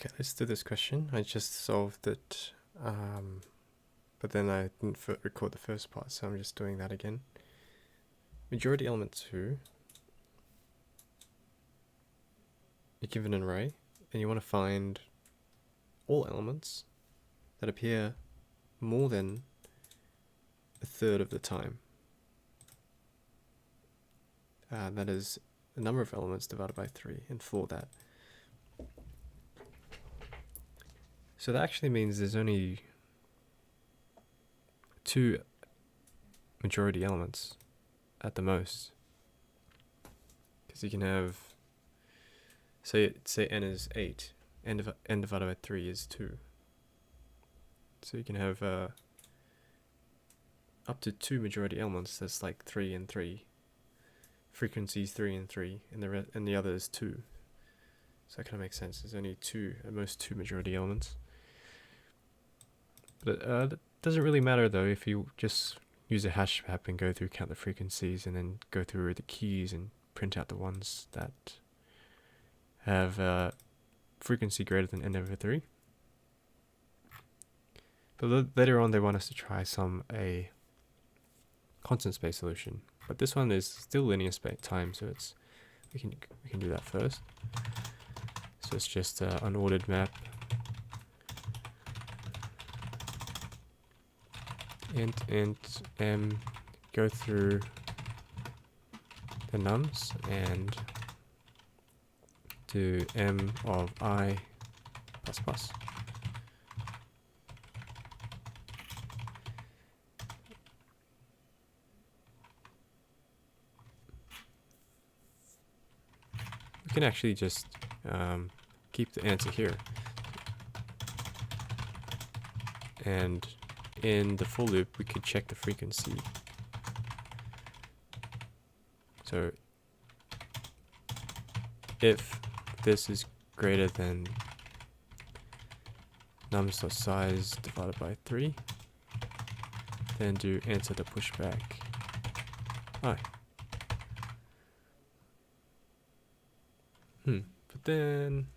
Okay, let's do this question. I just solved it, but then I didn't record the first part, so I'm just doing that again. Majority element 2, you're given an array, and you want to find all elements that appear more than a third of the time. That is the number of elements divided by 3, and for that. So that actually means there's only 2 majority elements at the most. Because you can have, say n is 8, n divided by 3 is 2. So you can have up to 2 majority elements. That's like 3 and 3. Frequencies 3 and 3, and the other is 2. So that kind of makes sense. There's only 2, at most 2 majority elements. But that doesn't really matter though if you just use a hash map and go through, count the frequencies, and then go through the keys and print out the ones that have frequency greater than n over 3. But later on they want us to try a constant space solution. But this one is still linear space time, so we can do that first. So it's just an unordered map. Int m, go through the nums and do m of I plus plus. We can actually just keep the answer here, and in the for loop we could check the frequency. So if this is greater than nums.size divided by 3, then do answer the pushback I. But then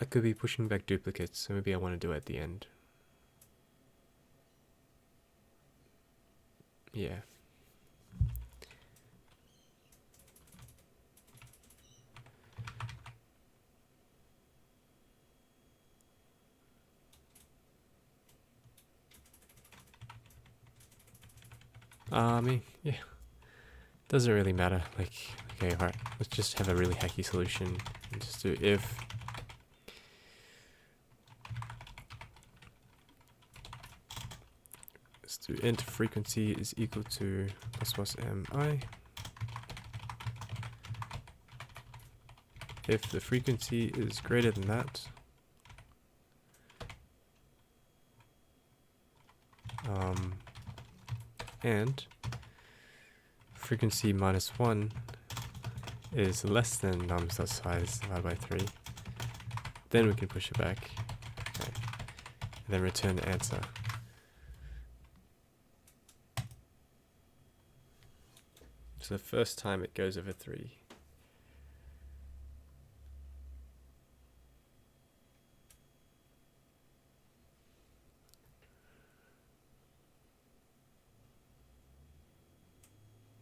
I could be pushing back duplicates, so maybe I want to do it at the end. Yeah. Yeah. Doesn't really matter. Like, okay, alright, let's just have a really hacky solution and just do if do int frequency is equal to plus plus mi. If the frequency is greater than that, and frequency minus 1 is less than nums.size divided by 3, then we can push it back. Okay. And then return the answer. So the first time it goes over 3.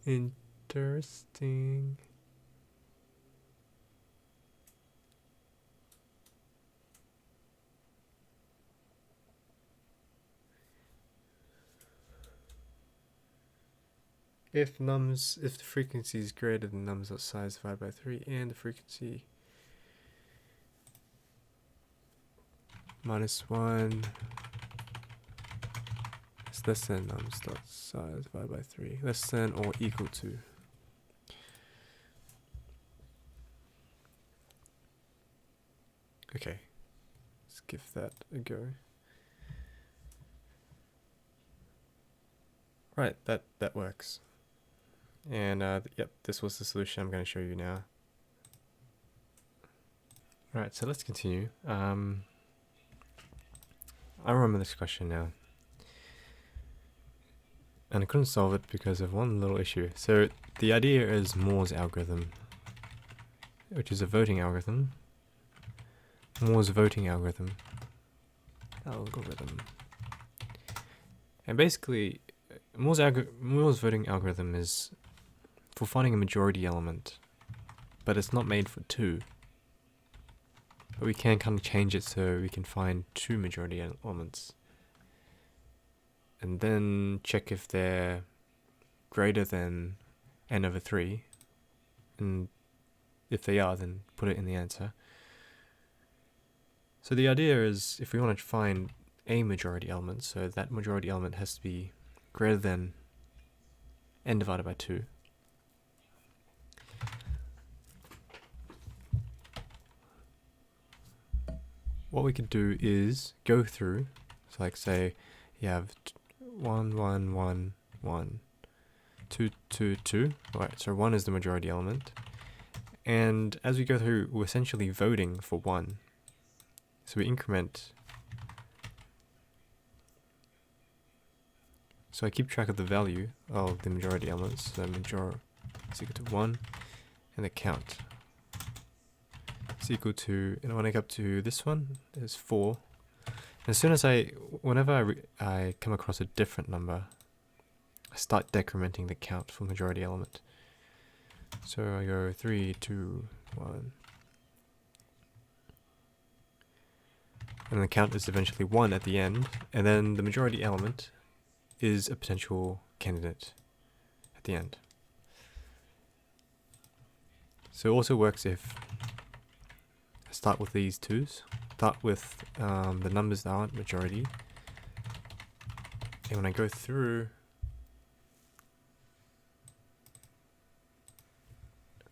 Interesting. If the frequency is greater than nums.size divided by 3 and the frequency minus 1 is less than nums.size divided by 3, less than or equal to. Okay, let's give that a go. Right, that works. And yep, this was the solution I'm going to show you now. Alright, so let's continue. I remember this question now. And I couldn't solve it because of one little issue. So the idea is Moore's algorithm, which is a voting algorithm. Moore's voting algorithm. And basically, Moore's voting algorithm is for finding a majority element, but it's not made for 2. But we can kind of change it so we can find 2 majority elements. And then check if they're greater than n over 3. And if they are, then put it in the answer. So the idea is, if we want to find a majority element, so that majority element has to be greater than n divided by 2. What we could do is go through, so like say you have 1, 1, 1, 1, 2, 2, 2. Right, so 1 is the majority element. And as we go through, we're essentially voting for 1. So we increment. So I keep track of the value of the majority elements. So major is equal to 1, and the count is equal to, and when I get up to this one, is 4. And as soon as whenever I come across a different number, I start decrementing the count for majority element. So I go 3, 2, 1. And the count is eventually 1 at the end, and then the majority element is a potential candidate at the end. So it also works if I start with these 2's, start with the numbers that aren't majority, and when I go through,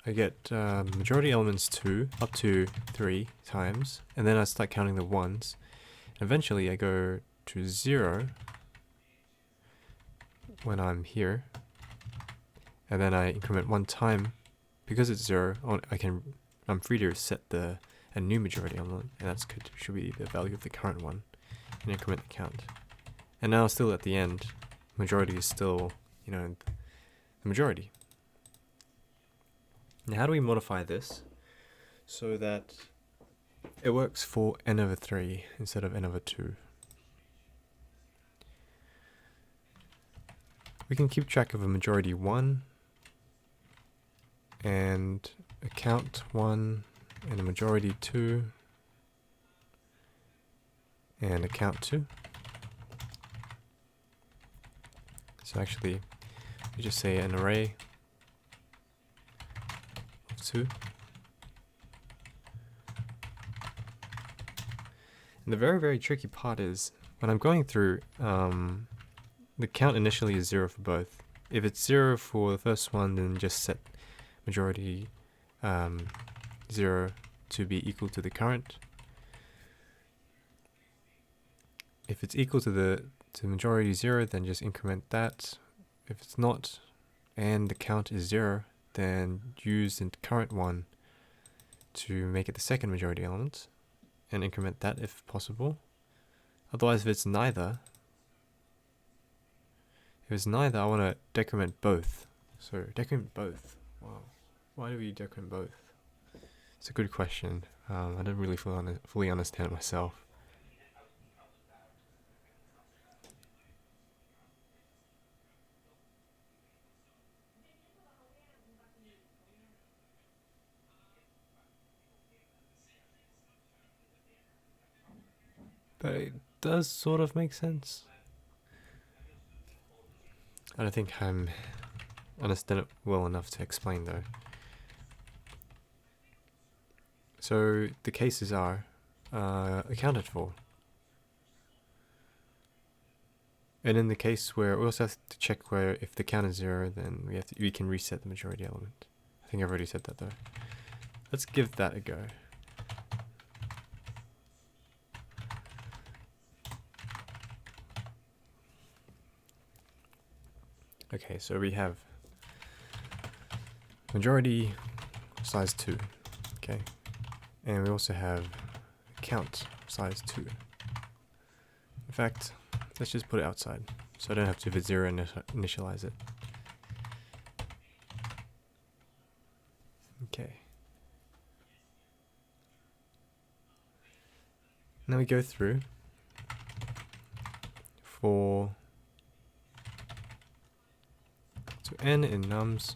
I get majority elements 2 up to 3 times, and then I start counting the 1's. Eventually I go to 0 when I'm here, and then I increment 1 time. Because it's 0, I'm free to set a new majority element, and that should be the value of the current one, and increment the count. And now still at the end, majority is still, the majority. Now how do we modify this so that it works for n over 3 instead of n over 2? We can keep track of a majority 1 and a count 1 and a majority 2 and a count 2. So actually we just say an array of 2. And the very, very tricky part is when I'm going through, the count initially is 0 for both. If it's 0 for the first one, then just set majority 0 to be equal to the current. If it's equal to the majority 0, then just increment that. If it's not, and the count is 0, then use the current one to make it the second majority element, and increment that if possible. Otherwise, if it's neither, I want to decrement both. So decrement both. Wow. Why do we decrement both? It's a good question. I don't really fully understand it myself. But it does sort of make sense. I don't think I'm understand it well enough to explain though. So the cases are accounted for. And in the case where we also have to check where if the count is 0, then we can reset the majority element. I think I've already said that though. Let's give that a go. Okay, so we have majority size 2, okay, and we also have count size 2. In fact, let's just put it outside, so I don't have to, if it's 0, initialize it. Okay. Now we go through for to n in nums.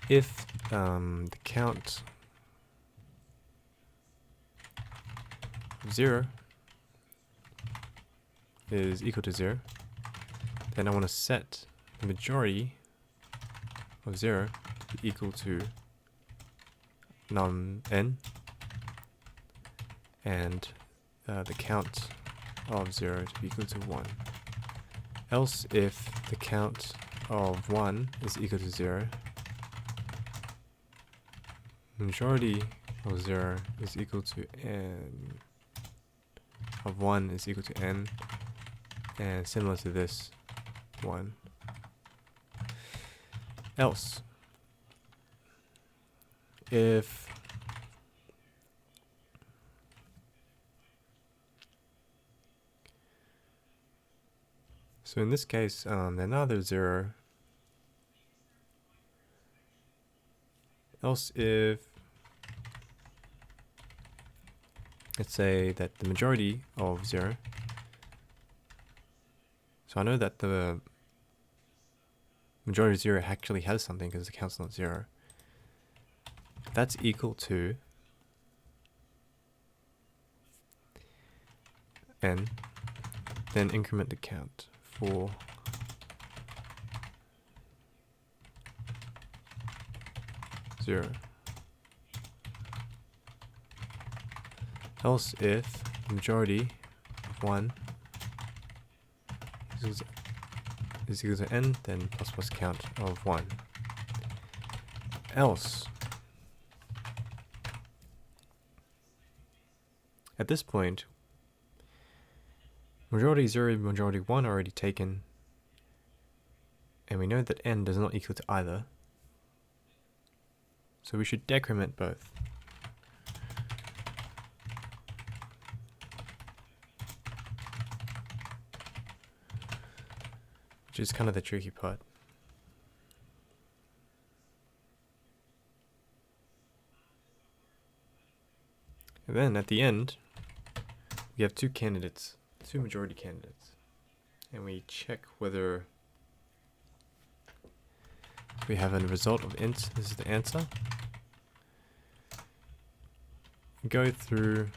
If the count of 0 is equal to 0, then I want to set the majority of 0 to be equal to num n, and the count of 0 to be equal to 1. Else, if the count of 1 is equal to 0, majority of 0 is equal to n, of 1 is equal to n, and similar to this 1. Else, if so in this case, they're neither 0. Else, if let's say that the majority of 0, so I know that the majority of 0 actually has something because the count's not 0. If that's equal to n, then increment the count for zero. Else, if the majority of 1 is equal to n, then plus count of 1. Else, at this point, majority 0 and majority 1 are already taken, and we know that n does not equal to either, so we should decrement both. Which is kind of the tricky part. And then at the end, we have two candidates, two majority candidates. And we check whether we have a result of int, this is the answer. Go through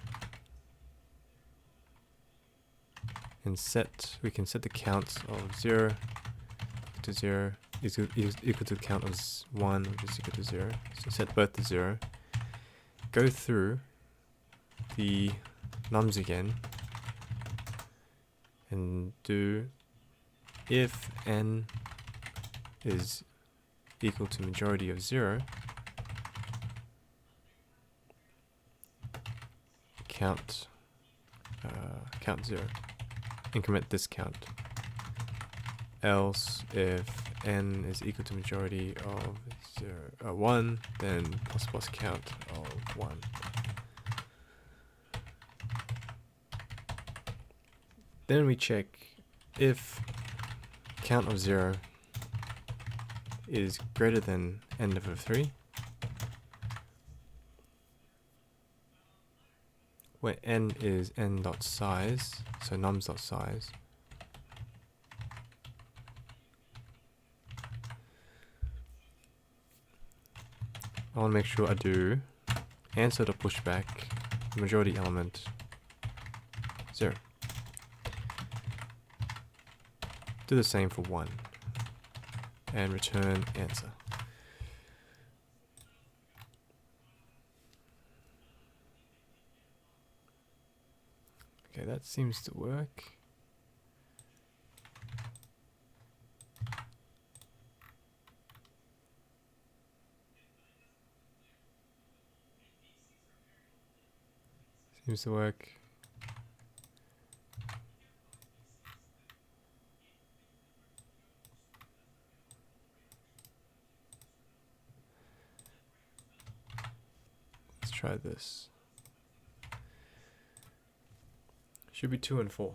and we can set the counts of 0 to 0 is equal to the count of 1, which is equal to 0. So set both to 0. Go through the nums again and do if n is equal to majority of 0, count 0. Increment this count. Else, if n is equal to majority of 1, then plus count of 1. Then we check if count of 0 is greater than n over 3, where n is n dot size, so nums dot size. I want to make sure I do answer to pushback majority element 0. Do the same for 1 and return answer. Okay, that seems to work. Seems to work. Let's try this. Should be 2 and 4.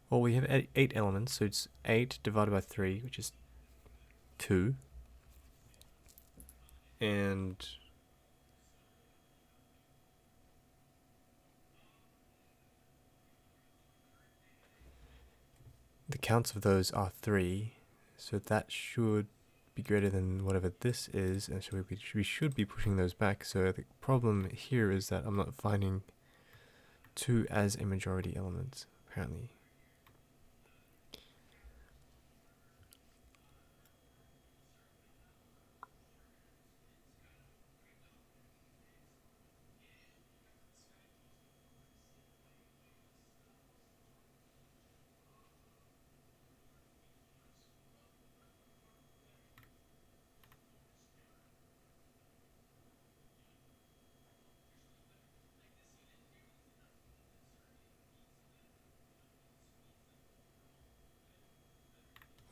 Well, we have 8 elements, so it's 8 divided by 3, which is 2. And the counts of those are 3, so that should be greater than whatever this is, and so we should be pushing those back. So the problem here is that I'm not finding 2 as a majority element, apparently.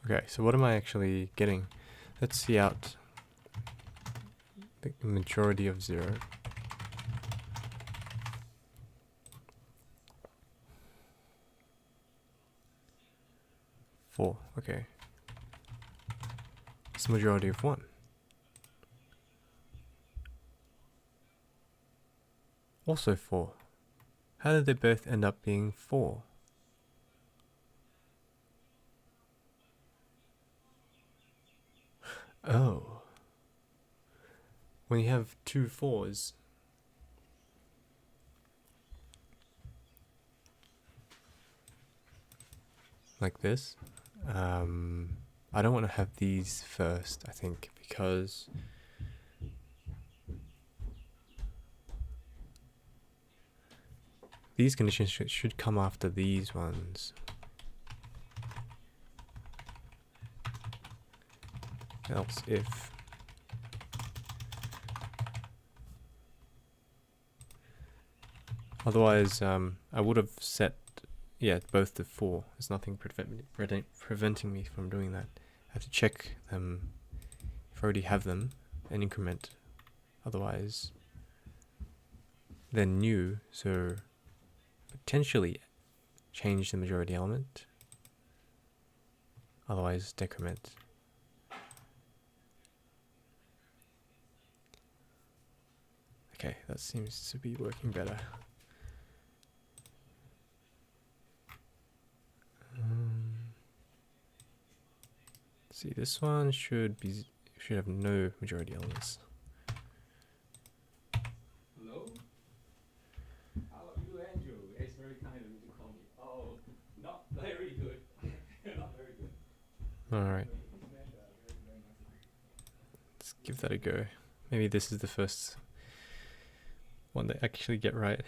Okay, so what am I actually getting? Let's see out the majority of 0. Four, okay. It's the majority of 1. Also 4. How did they both end up being 4? Oh. When you have 2 4s, like this, I don't want to have these first, I think, because these conditions should come after these ones. Else if otherwise I would have set both to 4. There's nothing preventing me from doing that. I have to check them if I already have them and increment. Otherwise they're new, so potentially change the majority element. Otherwise decrement. Okay, that seems to be working better. See, this one should have no majority elements. Hello? How are you, Andrew? It's very kind of you to call me. Oh, not very good. Not very good. Alright. Let's give that a go. Maybe this is the first one they actually get right.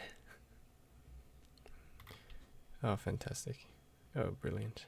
Oh, fantastic. Oh, brilliant.